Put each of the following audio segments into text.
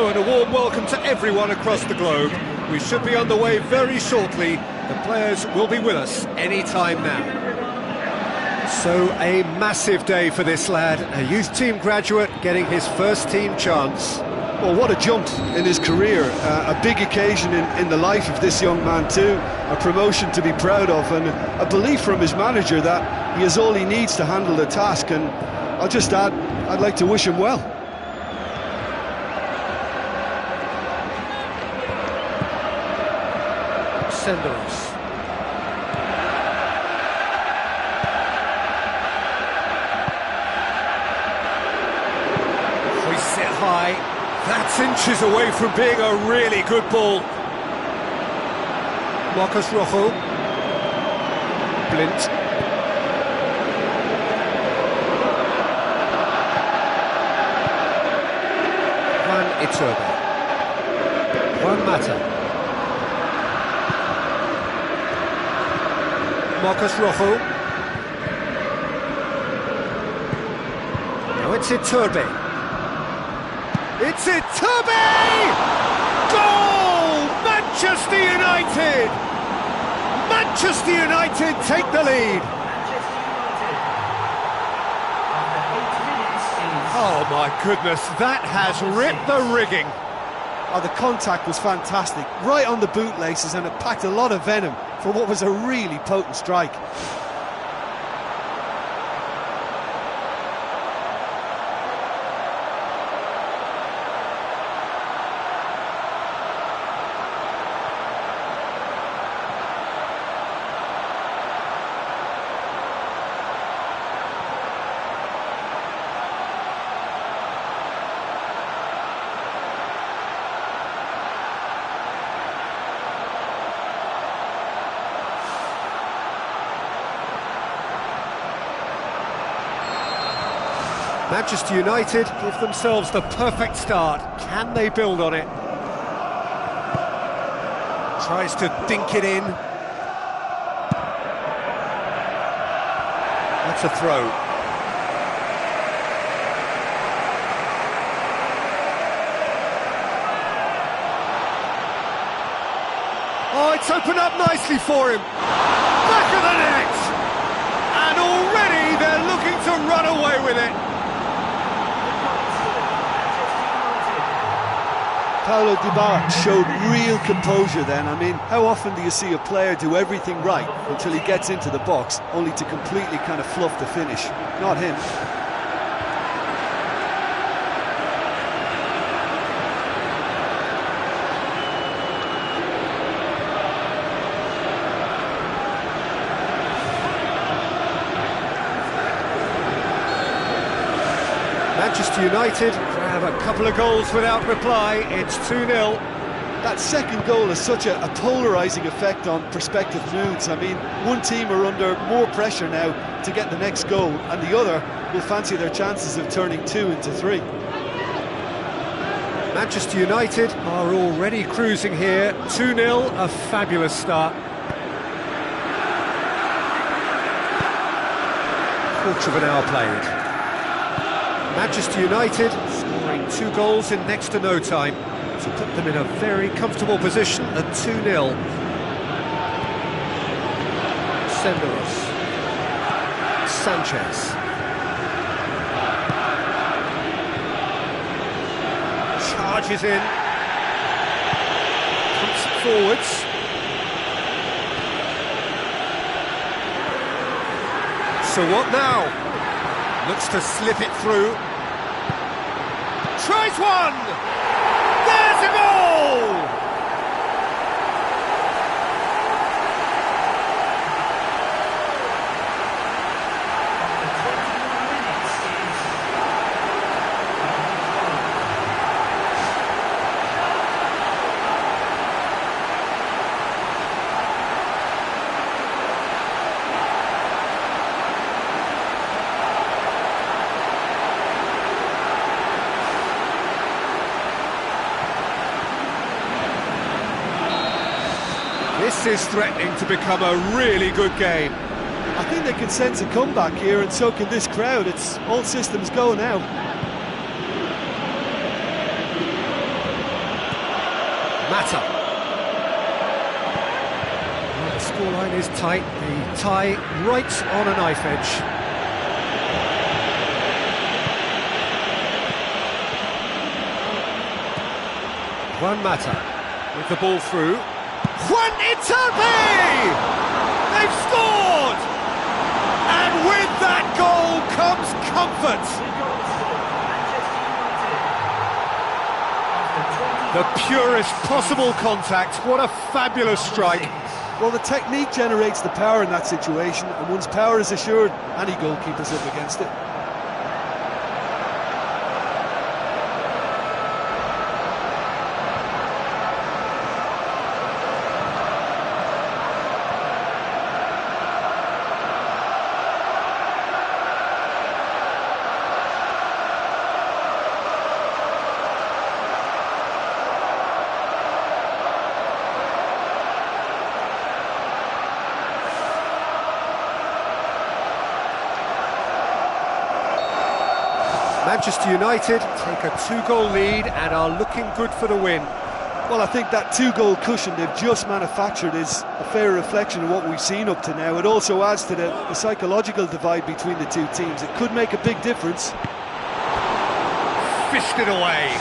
Hello and a warm welcome to everyone across the globe. We should be on the way very shortly. The players will be with us any time now. So a massive day for this lad, a youth team graduate getting his first team chance. Well, what a jump in his career, a big occasion in the life of this young man too, a promotion to be proud of, and a belief from his manager that he has all he needs to handle the task. And I'll just add, I'd like to wish him well. Senderos. Hoists it high. That's inches away from being a really good ball. Marcos Rojo. Blint. Juan Iturbe. Juan Mata. Marcos Rojo. Now it's Iturbe. It's Iturbe! Goal! Manchester United! Manchester United take the lead. Oh my goodness, that has ripped the rigging. Oh, the contact was fantastic, right on the bootlaces, and it packed a lot of venom for what was a really potent strike. Manchester United give themselves the perfect start. Can they build on it? Tries to dink it in. That's a throw. Oh, it's opened up nicely for him. Back of the net! And already they're looking to run away with it. Paulo Dybala showed real composure then. I mean, how often do you see a player do everything right until he gets into the box, only to completely kind of fluff the finish? Not him. Manchester United grab a couple of goals without reply. It's 2-0. That second goal has such a polarising effect on prospective moods. I mean, one team are under more pressure now to get the next goal, and the other will fancy their chances of turning 2 into 3. Manchester United are already cruising here. 2-0, a fabulous start. Quarter of an hour played. Manchester United scoring 2 goals in next to no time to put them in a very comfortable position at 2-0. Senderos. Sanchez. Charges in. Pumps it forwards. So what now? Looks to slip it through. Tries one! There's a goal! This is threatening to become a really good game. I think they can sense a comeback here, and so can this crowd. It's all systems go now. Mata. Well, the scoreline is tight, the tie right on a knife edge. Juan Mata with the ball through. Juan Itapi! They've scored! And with that goal comes comfort. The purest possible contact. What a fabulous strike. Well, the technique generates the power in that situation, and once power is assured, any goalkeeper's up against it. Manchester United take a 2-goal lead and are looking good for the win. Well, I think that 2-goal cushion they've just manufactured is a fair reflection of what we've seen up to now. It also adds to the psychological divide between the two teams. It could make a big difference. Fished it away.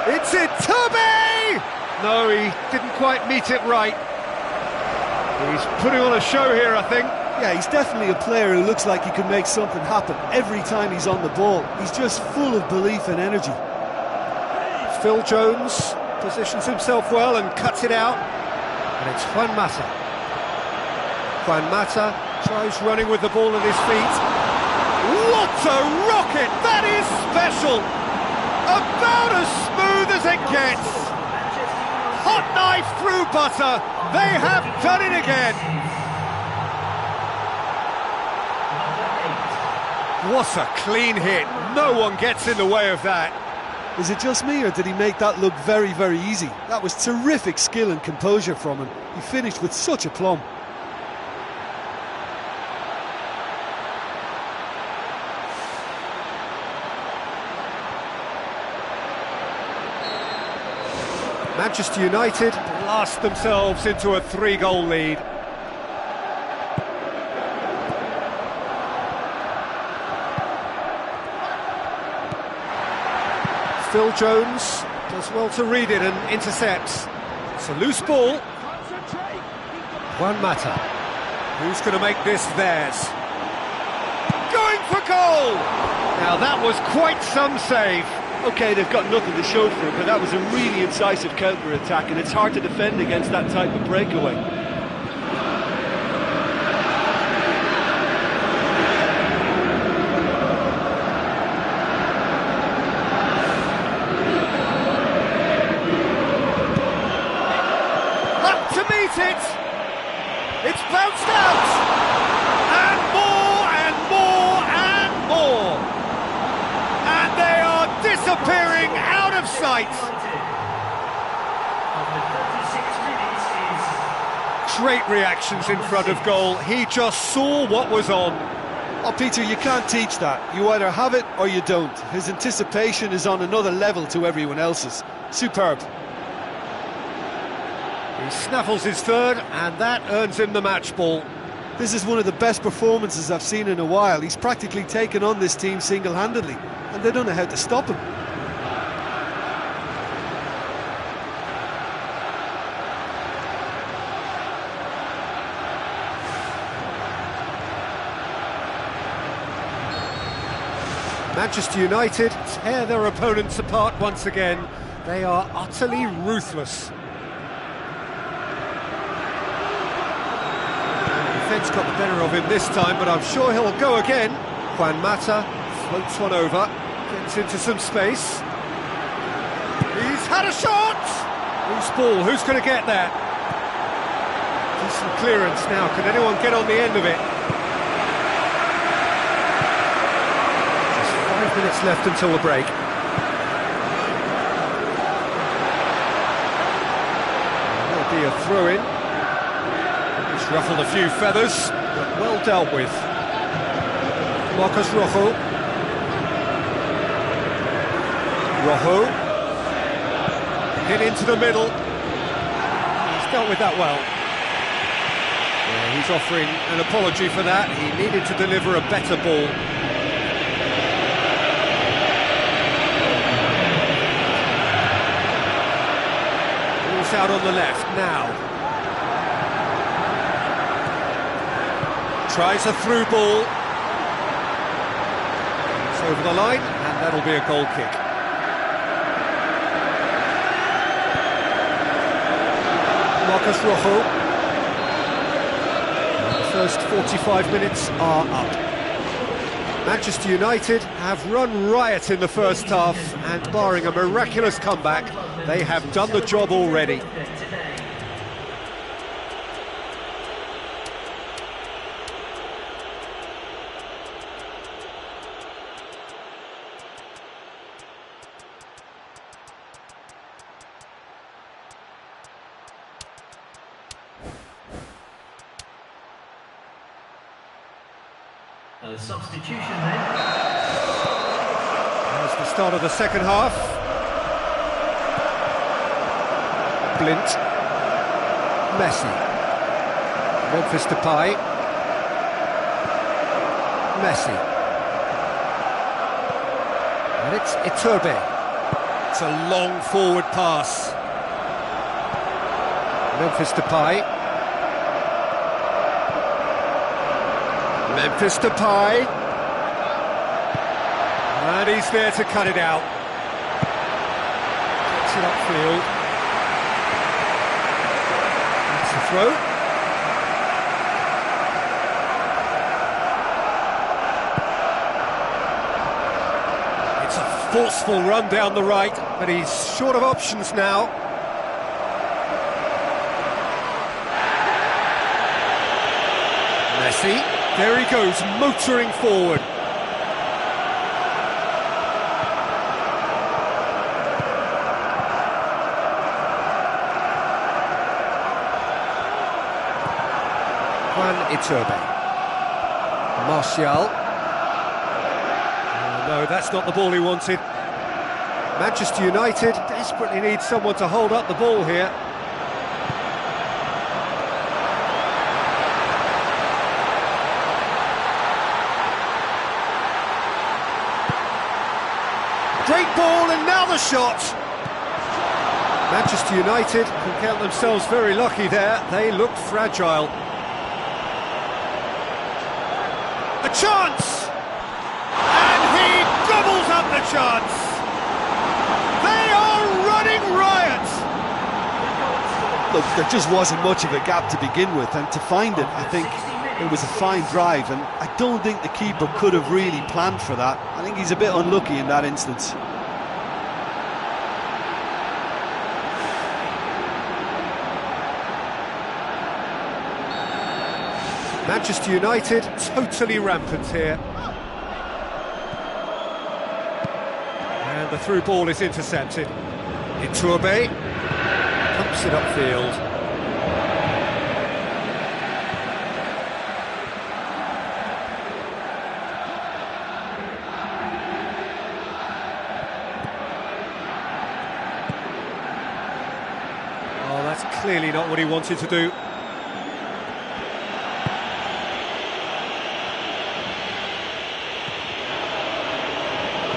It's it, Toby! No, he didn't quite meet it right. He's putting on a show here, I think. Yeah, he's definitely a player who looks like he can make something happen every time he's on the ball. He's just full of belief and energy. Phil Jones positions himself well and cuts it out. And it's Juan Mata. Juan Mata tries running with the ball at his feet. What a rocket! That is special! About as smooth as it gets. Hot knife through butter. They have done it again. What a clean hit. No one gets in the way of that. Is it just me, or did he make that look very, very easy? That was terrific skill and composure from him. He finished with such aplomb. Manchester United blast themselves into a 3-goal lead. Phil Jones does well to read it and intercepts. It's a loose ball. Juan Mata. Who's going to make this theirs? Going for goal! Now that was quite some save. OK, they've got nothing to show for it, but that was a really incisive counter-attack, and it's hard to defend against that type of breakaway. Up to meet it! It's bounced out! And more and more and more! And they are disappearing out of sight. Great reactions in front of goal. He just saw what was on. Oh, Peter, you can't teach that. You either have it or you don't. His anticipation is on another level to everyone else's. Superb. He snaffles his third, and that earns him the match ball. This is one of the best performances I've seen in a while. He's practically taken on this team single-handedly, and they don't know how to stop him. Manchester United tear their opponents apart once again. They are utterly ruthless. Defence got the better of him this time, but I'm sure he'll go again. Juan Mata floats one over, gets into some space. He's had a shot! Loose ball, who's going to get that? He's Excellent clearance now. Can anyone get on the end of it? Just 5 minutes left until the break. There'll be a throw-in. It's ruffled a few feathers, but well dealt with. Marcos Rojo. Rojo. Hit into the middle. He's dealt with that well. Yeah, he's offering an apology for that. He needed to deliver a better ball. Ball's out on the left now. Tries a through ball. It's over the line, and that'll be a goal kick. Marcos Rojo. The first 45 minutes are up. Manchester United have run riot in the first half, and barring a miraculous comeback, they have done the job already. A substitution then. There's the start of the second half. Blint. Messi. Memphis Depay. Messi. And it's Iturbe. It's a long forward pass. Memphis Depay. Memphis Depay, and he's there to cut it out. Gets it upfield. That's the throw. It's a forceful run down the right, but he's short of options now. Messi. There he goes, motoring forward. Juan Iturbe. Martial. Oh, no, that's not the ball he wanted. Manchester United desperately need someone to hold up the ball here. Great ball, and now the shot! Manchester United can count themselves very lucky there. They looked fragile. A chance! And he gobbles up the chance! They are running riot! Look, there just wasn't much of a gap to begin with, and to find it, I think it was a fine drive, and I don't think the keeper could have really planned for that. I think he's a bit unlucky in that instance. Manchester United totally rampant here. And the through ball is intercepted. Iturbe pumps it upfield. Oh, that's clearly not what he wanted to do.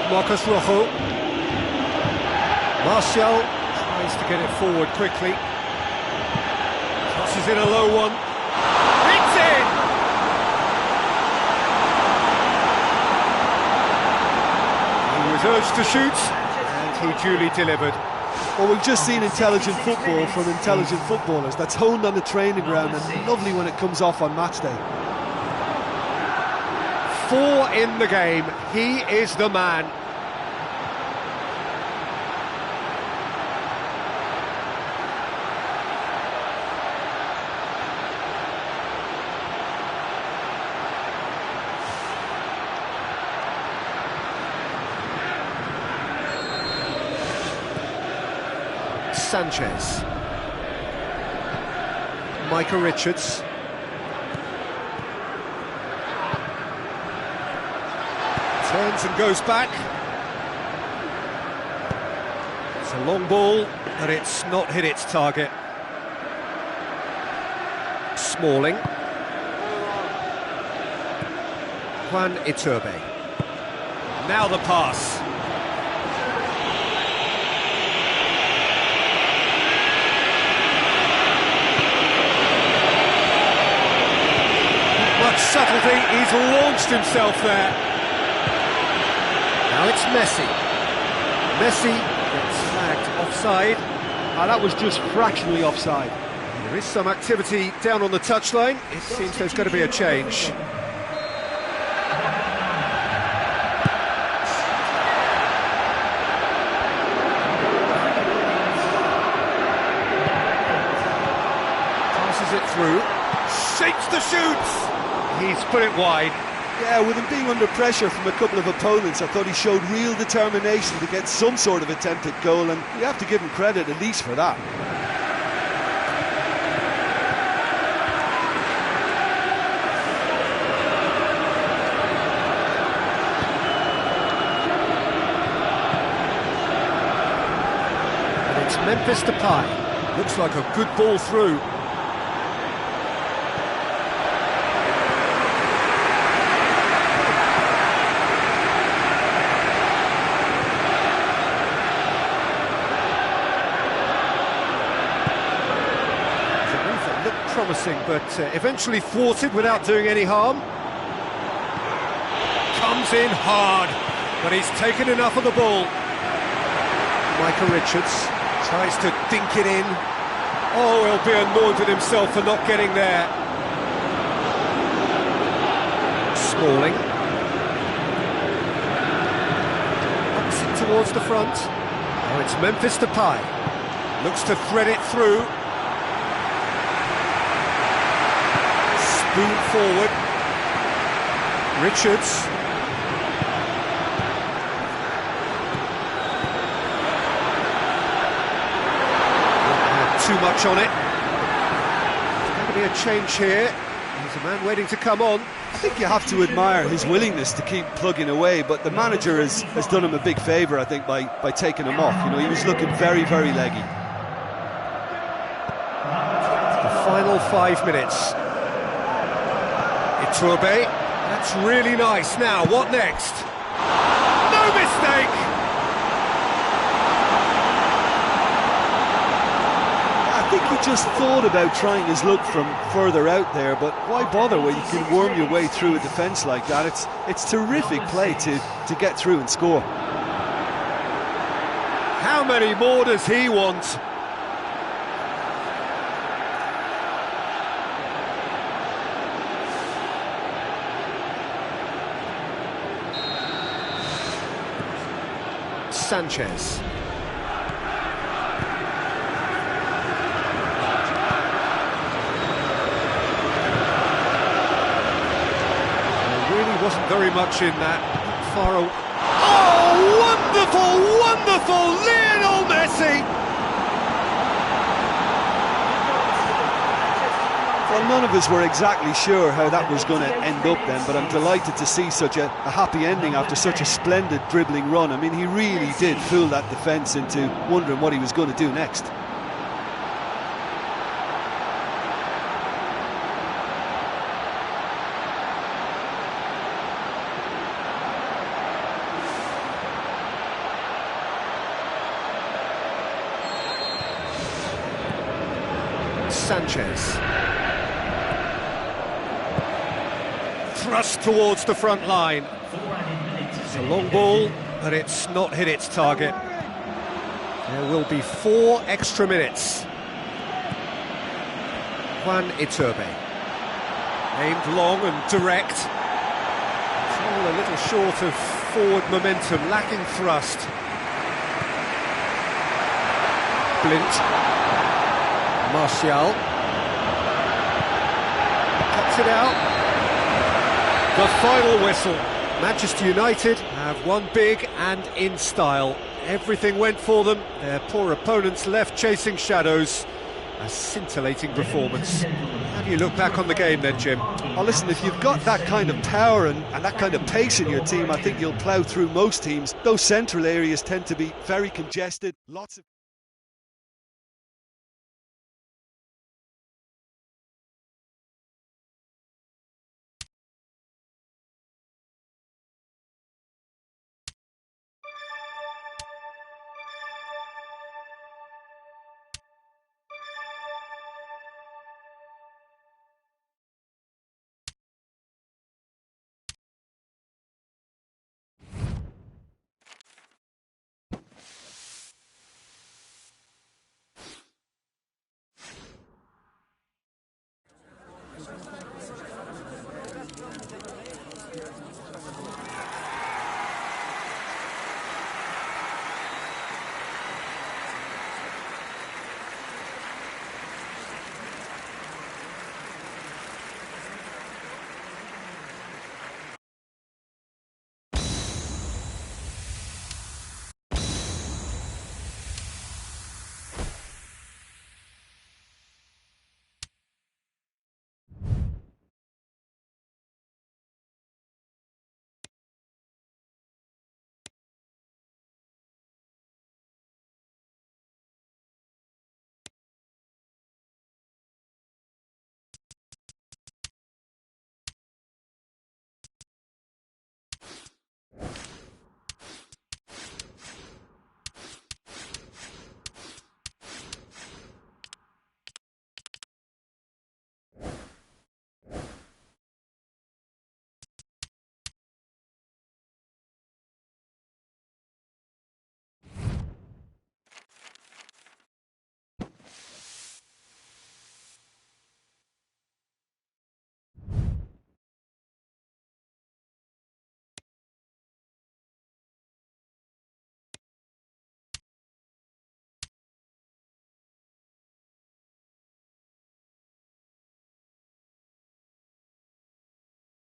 Marcos Rojo. Martial tries to get it forward quickly. Crosses in a low one. It's in! He was urged to shoot, and he duly delivered. Well, we've just seen intelligent football from intelligent footballers. That's honed on the training ground and lovely when it comes off on match day. 4 in the game. He is the man. Sanchez. Micah Richards. Turns and goes back. It's a long ball, but it's not hit its target. Smalling. Juan Iturbe. Now the pass. Much subtlety, he's launched himself there. Now it's Messi. Messi gets flagged offside. That was just fractionally offside. There is some activity down on the touchline. It seems there's going to be a change. Passes it through. Shapes the shoots. He's put it wide. Yeah, with him being under pressure from a couple of opponents, I thought he showed real determination to get some sort of attempt at goal, and you have to give him credit at least for that. And it's Memphis Depay. Looks like a good ball through. Promising, but eventually thwarted without doing any harm. Comes in hard, but he's taken enough of the ball. Micah Richards tries to dink it in. Oh, he'll be annoyed with himself for not getting there. Smalling. Ups it towards the front. Oh, it's Memphis Depay. Looks to thread it through. Spoon forward. Richards. Too much on it. There's going to be a change here. There's a man waiting to come on. I think you have to admire his willingness to keep plugging away, but the manager has done him a big favour, I think, by taking him off. You know, he was looking very, very leggy. The final 5 minutes. Iturbe, that's really nice. Now, what next? No mistake! I think he just thought about trying his luck from further out there, but why bother when you can worm your way through a defence like that? It's terrific play to get through and score. How many more does he want? Sanchez. There really wasn't very much in that. Far away. Oh, wonderful, wonderful! Lionel Messi! Well, none of us were exactly sure how that was going to end up then, but I'm delighted to see such a happy ending after such a splendid dribbling run. I mean, he really did fool that defence into wondering what he was going to do next. Sanchez. Thrust towards the front line. It's a long ball, but it's not hit its target. There will be 4 extra minutes. Juan Iturbe. Aimed long and direct. Control a little short of forward momentum, lacking thrust. Blint. Martial. Cuts it out. The final whistle. Manchester United have won big and in style. Everything went for them, their poor opponents left chasing shadows. A scintillating performance. How do you look back on the game then, Jim? Oh, listen, if you've got that kind of power and that kind of pace in your team, I think you'll plough through most teams. Those central areas tend to be very congested, lots of...